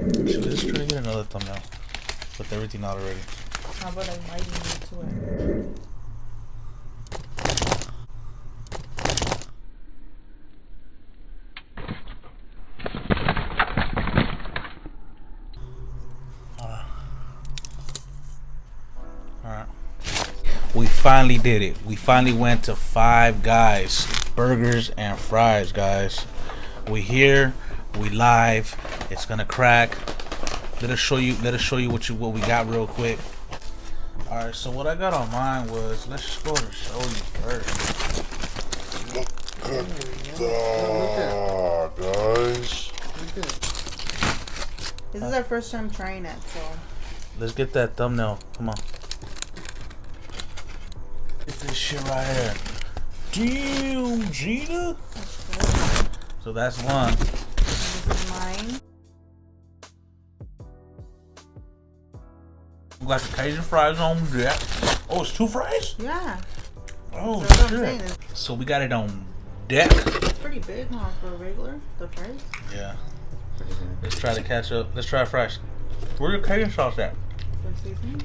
Actually, let's try to get another thumbnail with everything out already. How about like lighting into it? Alright. We finally did it. We finally went to Five Guys burgers and fries, guys. We here. We live. It's gonna crack. Let us show you what we got real quick. Alright, so what I got on mine was, let's just go to show you first. Look at that, guys. This is our first time trying it, so Let's get that thumbnail. Come on. Get this shit right here. Damn, Gina. So that's one. this is mine. We got the Cajun fries on deck. Oh, it's 2 fries? Yeah. Oh, So that's what I'm shit. saying. So we got it on deck. It's pretty big, huh, for regular, the fries? Yeah. Pretty good. Let's try to catch up. Let's try fries. Where's your Cajun sauce at? For seasoning.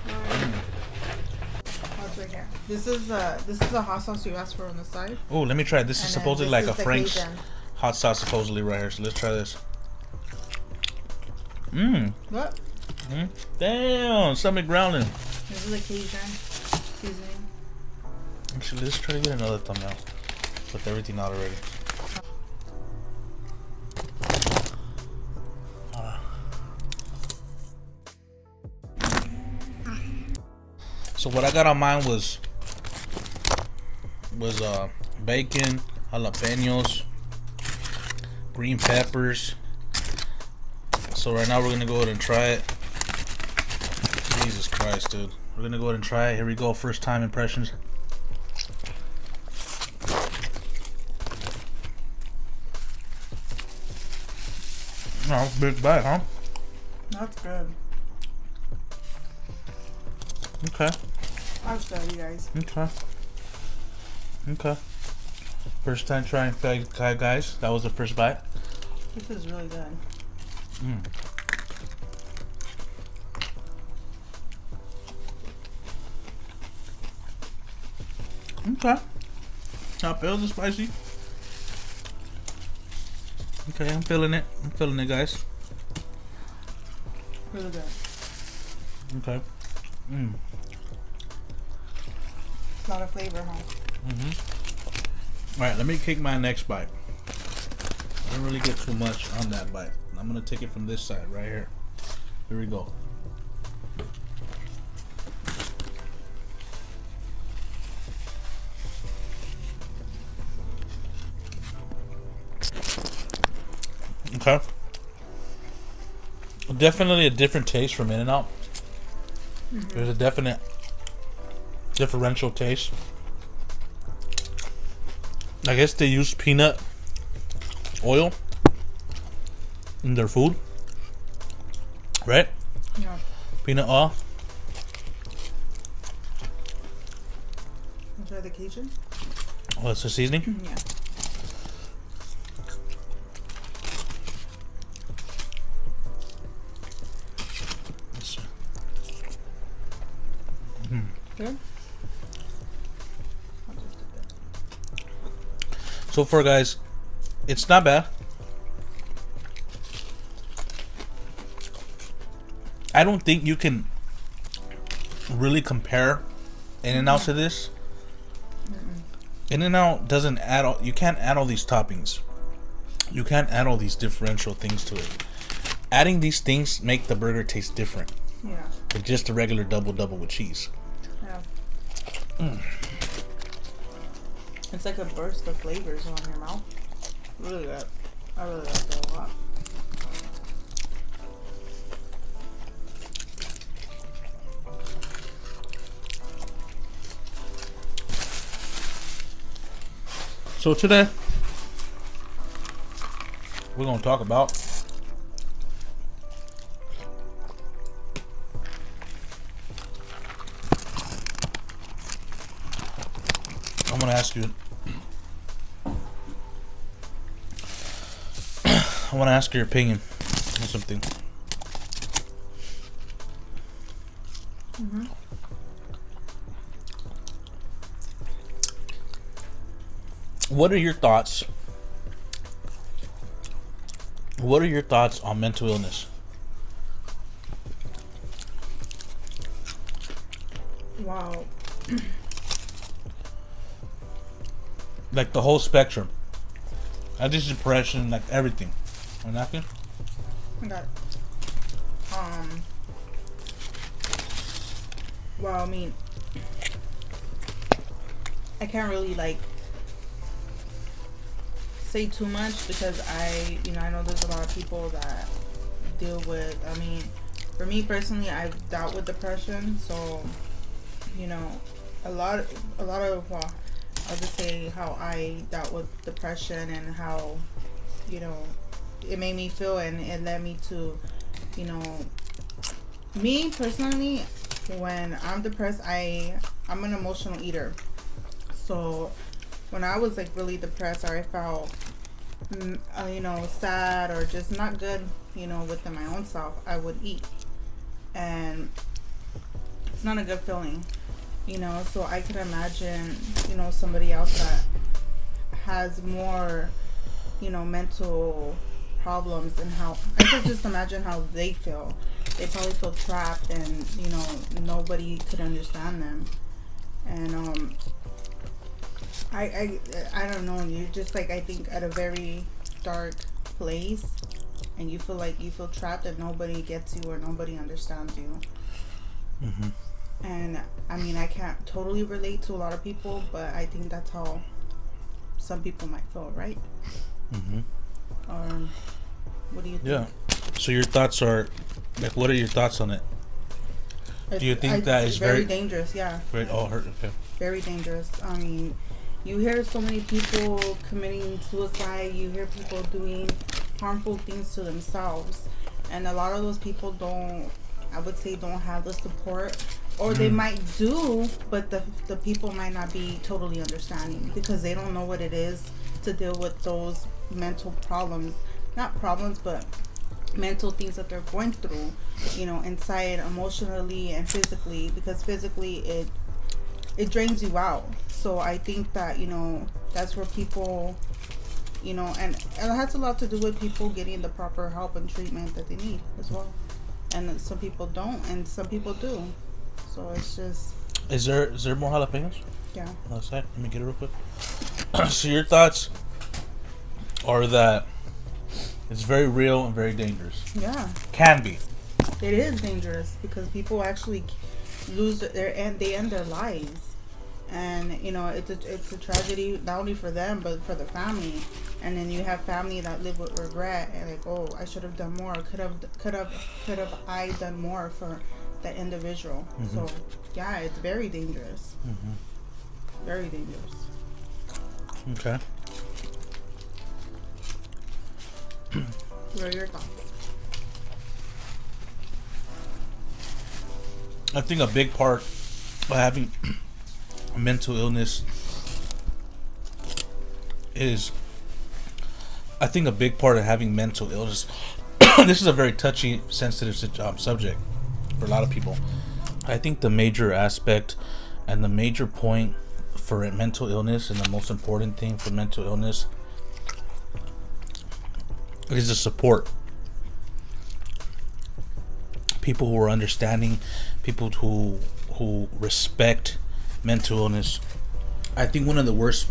Oh, it's right here. This is the hot sauce you asked for on the side. Oh, let me try it. This is And then supposedly this like is a the Frank's Cajun. hot sauce supposedly right here. So let's try this. Mmm. What? Damn, stomach growling. This is the Cajun seasoning. Actually, let's try to get another thumbnail with everything out already. So what I got on mine was bacon, jalapenos, green peppers. So right now we're gonna go ahead and try it. Jesus Christ, dude. We're gonna go ahead and try it. Here we go. First time impressions. No, big bite, huh? That's good. Okay. That's good, you guys. Okay. Okay. First time trying Five Guys. That was the first bite. This is really good. Okay. Not bad, the spicy. Okay, I'm feeling it. I'm feeling it, guys. Really good. Okay. A lot of flavor, huh? Alright, let me take my next bite. I didn't really get too much on that bite. I'm gonna take it from this side right here. Here we go. Okay. Definitely a different taste from In-N-Out. There's a definite differential taste. I guess they use peanut oil in their food, right? Yeah. Peanut oil. Wanna try the Cajun? Oh, it's a seasoning. Yeah. Good? I'll just dip it. So far, guys, it's not bad. I don't think you can really compare In-N-Out to this. In-N-Out doesn't add all. You can't add all these toppings. You can't add all these differential things to it. Adding these things make the burger taste different Yeah. than just a regular double with cheese. Yeah. It's like a burst of flavors on your mouth. Really good. I really like it a lot. So today, we're gonna talk about I'm gonna ask you I want to ask your opinion on something. Mm-hmm. What are your thoughts? What are your thoughts on mental illness? Wow. Like the whole spectrum. Not just depression, like everything. Am I knocking? I got it. Well, I mean, I can't really like say too much because I know there's a lot of people that deal with. I mean, for me personally, I've dealt with depression, so a lot of well, I'll just say how I dealt with depression and how it made me feel, and it led me to me personally, when I'm depressed, I'm an emotional eater. So when I was like really depressed, or I felt sad or just not good within my own self, I would eat, and it's not a good feeling. So I could imagine somebody else that has more mental problems, and how I could just imagine how they feel. They probably feel trapped, and nobody could understand them. And I don't know. You're just like, I think, at a very dark place, and you feel trapped, and nobody gets you or nobody understands you. Mm-hmm. And I mean, I can't totally relate to a lot of people, but I think that's how some people might feel, right? Mm-hmm. Or what do you think? Yeah. So your thoughts are, like, what are your thoughts on it? Do you think that is very dangerous? Yeah. Very, oh, hurt. Okay. Very dangerous. I mean, you hear so many people committing suicide. You hear people doing harmful things to themselves, and a lot of those people don't have the support, or they might do, but the people might not be totally understanding because they don't know what it is to deal with those mental problems. Not problems, but mental things that they're going through, inside, emotionally and physically, because physically it drains you out. So I think that, that's where people, and it has a lot to do with people getting the proper help and treatment that they need as well. And some people don't, and some people do. So it's just... Is there more jalapenos? Yeah. Let me get it real quick. So your thoughts are that it's very real and very dangerous. Yeah. Can be. It is dangerous because people actually they end their lives, and it's a tragedy not only for them but for the family. And then you have family that live with regret and like, oh, I should have done more. Could have I done more for that individual? Mm-hmm. So yeah, it's very dangerous. Mm-hmm. Very dangerous. Okay. What are your thoughts? I think a big part of having a mental illness is, I think a big part of having mental illness, this is a very touchy, sensitive subject for a lot of people. I think the major aspect and the major point for mental illness, and the most important thing for mental illness, is the support. People who are understanding, people who respect mental illness. I think one of the worst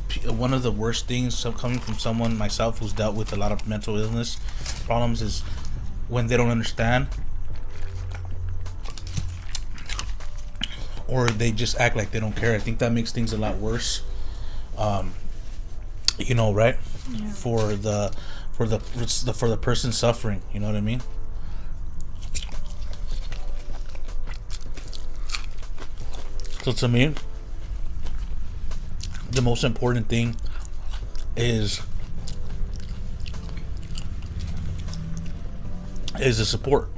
things coming from someone myself who's dealt with a lot of mental illness problems is when they don't understand, or they just act like they don't care. I think that makes things a lot worse. Right? Yeah. For the person suffering, you know what I mean? So to me, the most important thing is the support.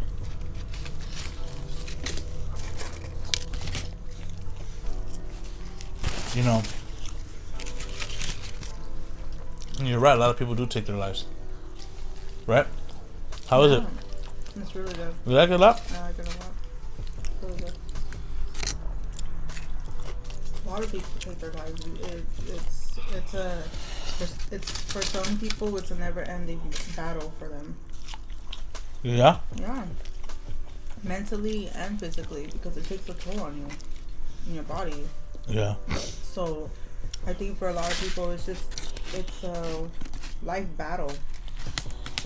And you're right, a lot of people do take their lives. right? How is it? It's really good. You like it a lot? I like it a lot. It's really good. A lot of people take their lives. It's for some people it's a never-ending battle for them. Yeah. Yeah. Mentally and physically, because it takes a toll on you, in your body. Yeah. So, I think for a lot of people, it's a life battle,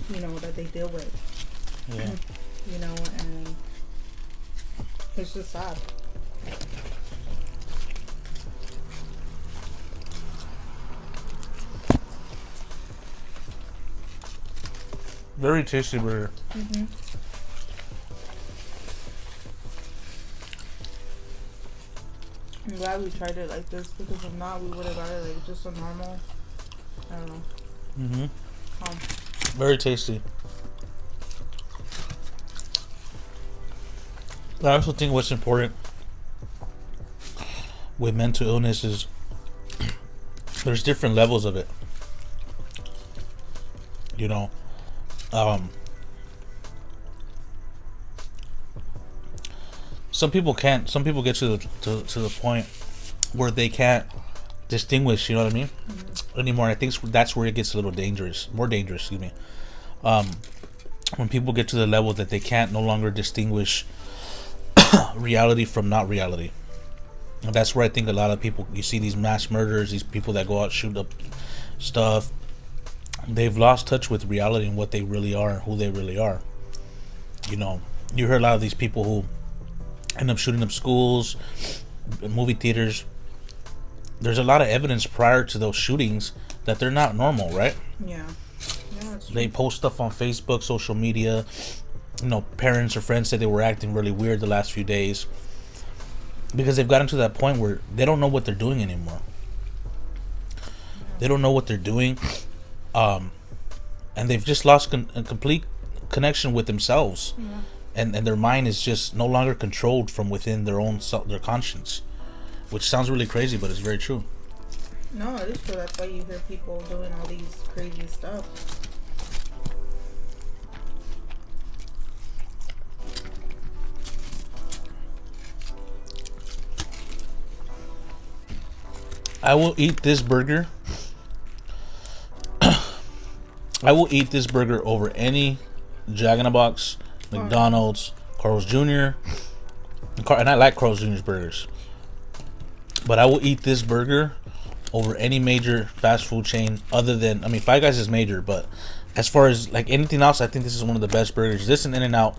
that they deal with. Yeah. And it's just sad. Very tasty burger. Mm-hmm. I'm glad we tried it like this, because if not, we would have got it like just a normal, I don't know. Mm-hmm. Very tasty. I also think what's important with mental illness is there's different levels of it. Some people can't. Some people get to the point where they can't distinguish. You know what I mean? Mm-hmm. Anymore. And I think that's where it gets a little dangerous. More dangerous. Excuse me. When people get to the level that they can't no longer distinguish reality from not reality. And that's where I think a lot of people, you see these mass murderers, these people that go out shoot up stuff, they've lost touch with reality and what they really are and who they really are. You hear a lot of these people who end up shooting up schools, movie theaters. There's a lot of evidence prior to those shootings that they're not normal, right? Yeah. That's true. They post stuff on Facebook, social media. Parents or friends said they were acting really weird the last few days because they've gotten to that point where they don't know what they're doing anymore. They don't know what they're doing, and they've just lost a complete connection with themselves. Yeah. And their mind is just no longer controlled from within their own their conscience, which sounds really crazy, but it's very true. No, it is true. That's why you hear people doing all these crazy stuff. I will eat this burger. I will eat this burger over any Jack in the Box, McDonald's, Carl's Jr. And I like Carl's Jr.'s burgers. But I will eat this burger over any major fast food chain other than, Five Guys is major, but as far as like anything else, I think this is one of the best burgers. This and In-N-Out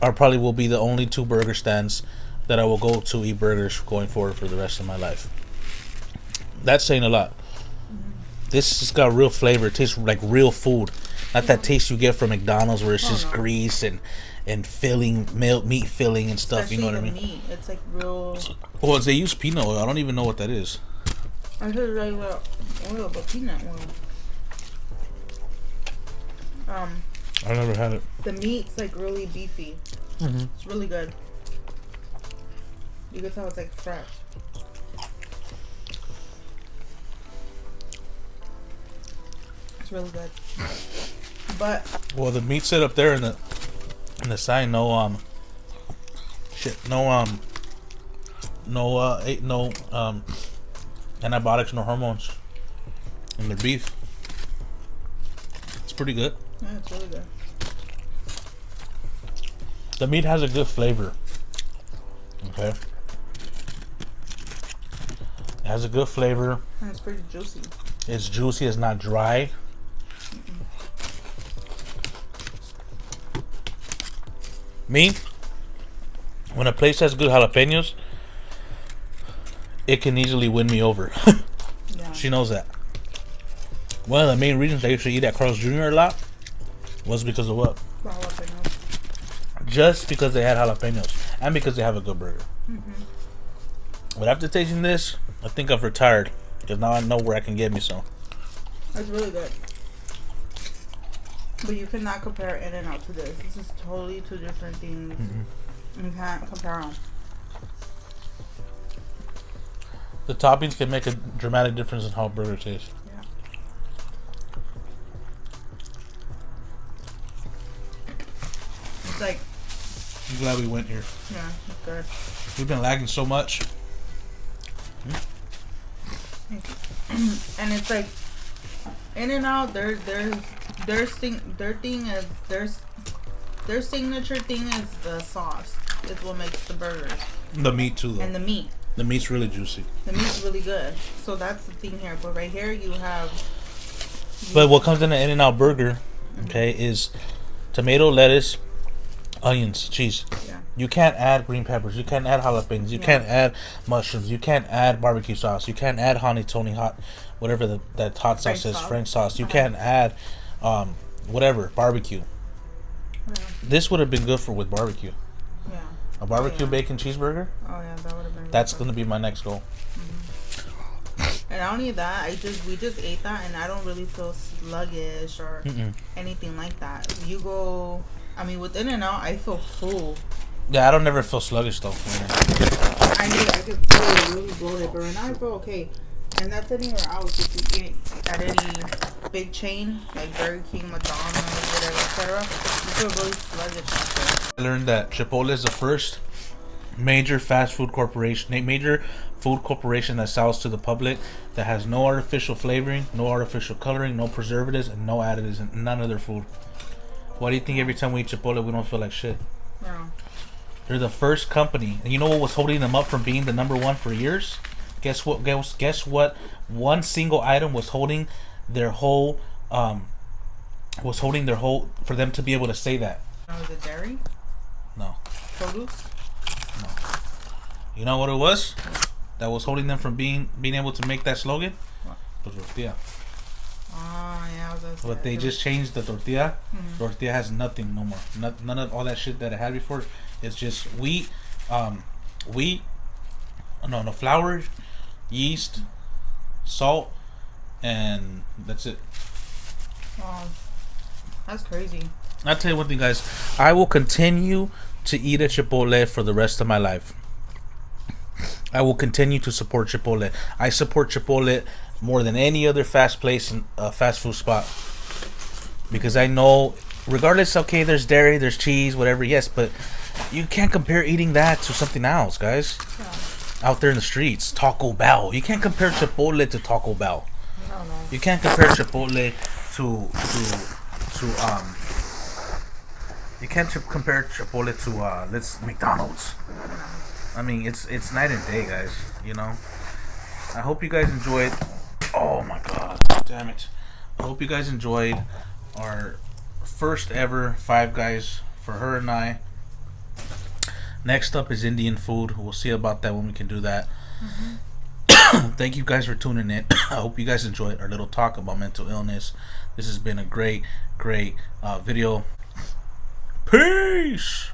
are probably will be the only two burger stands that I will go to eat burgers going forward for the rest of my life. That's saying a lot. This has got real flavor. It tastes like real food. Not that taste you get from McDonald's where it's just grease and filling, meat filling and stuff. Especially you know what I mean? Meat. It's like real. Well, they use peanut oil. I don't even know what that is. I heard regular oil, but peanut oil. I never had it. The meat's like really beefy. Mm-hmm. It's really good. You can tell it's like fresh. It's really good. But well, the meat set up there in the side, no antibiotics, no hormones in their beef. It's pretty good. yeah, it's really good. The meat has a good flavor. Okay. It has a good flavor. And it's pretty juicy. It's juicy. It's not dry. Me, when a place has good jalapenos, it can easily win me over. Yeah. She knows that. One of the main reasons I used to eat at Carl's Jr. a lot was because of what? The jalapenos. Just because they had jalapenos and because they have a good burger. Mm-hmm. But after tasting this, I think I've retired because now I know where I can get me some. It's really good. But you cannot compare In-N-Out to this. This is totally two different things. Mm-hmm. You can't compare them. The toppings can make a dramatic difference in how a burger tastes. Yeah. glad we went here. Yeah, it's good. We've been lagging so much. And it's like In-N-Out, their signature thing is the sauce. It's what makes the burgers. The meat too, though. And the meat. The meat's really juicy. The meat's really good. So that's the thing here. But right here you have. But what comes in an In-N-Out burger, okay, is tomato, lettuce, onions, cheese. Yeah. You can't add green peppers. You can't add jalapenos. You can't add mushrooms. You can't add barbecue sauce. You can't add honey tony hot, whatever that hot sauce is, French sauce. You can't add, whatever, barbecue. Yeah. This would have been good with barbecue. Yeah. A barbecue bacon cheeseburger. Oh yeah, that would have been. That's gonna be my next goal. And not only that, we just ate that, and I don't really feel sluggish or anything like that. You go, I mean, with In-N-Out, I feel full. Yeah, I don't never feel sluggish though. I could feel really bloated, but right now I feel okay. And that's anywhere else. If you eat at any big chain like Burger King, McDonald's, whatever, etc., you feel really sluggish. I learned that Chipotle is the first major fast food corporation, major food corporation that sells to the public that has no artificial flavoring, no artificial coloring, no preservatives, and no additives in none of their food. Why do you think every time we eat Chipotle we don't feel like shit? Yeah. They're the first company, and you know what was holding them up from being the number one for years? Guess what? Guess what? One single item was holding their whole, for them to be able to say that. Was it dairy? No. Produce? No. You know what it was? That was holding them from being able to make that slogan? What? The tortilla. Oh, yeah. I was gonna say But that they too. just changed the tortilla. Mhm. Tortilla has nothing no more. None of all that shit that it had before. It's just wheat, flour, yeast, salt, and that's it. Oh, that's crazy. I'll tell you one thing, guys. I will continue to eat at Chipotle for the rest of my life. I will continue to support Chipotle. I support Chipotle more than any other fast food spot, because I know, regardless, okay, there's dairy, there's cheese, whatever, yes, but you can't compare eating that to something else, guys. Yeah. Out there in the streets, Taco Bell. You can't compare Chipotle to Taco Bell. I don't know. You can't compare Chipotle to you can't compare Chipotle to McDonald's. I mean, it's night and day, guys. You know. I hope you guys enjoyed. Oh my god, damn it! I hope you guys enjoyed our first ever Five Guys for her and I. Next up is Indian food. We'll see about that when we can do that. Thank you guys for tuning in. I hope you guys enjoyed our little talk about mental illness. This has been a great video. Peace!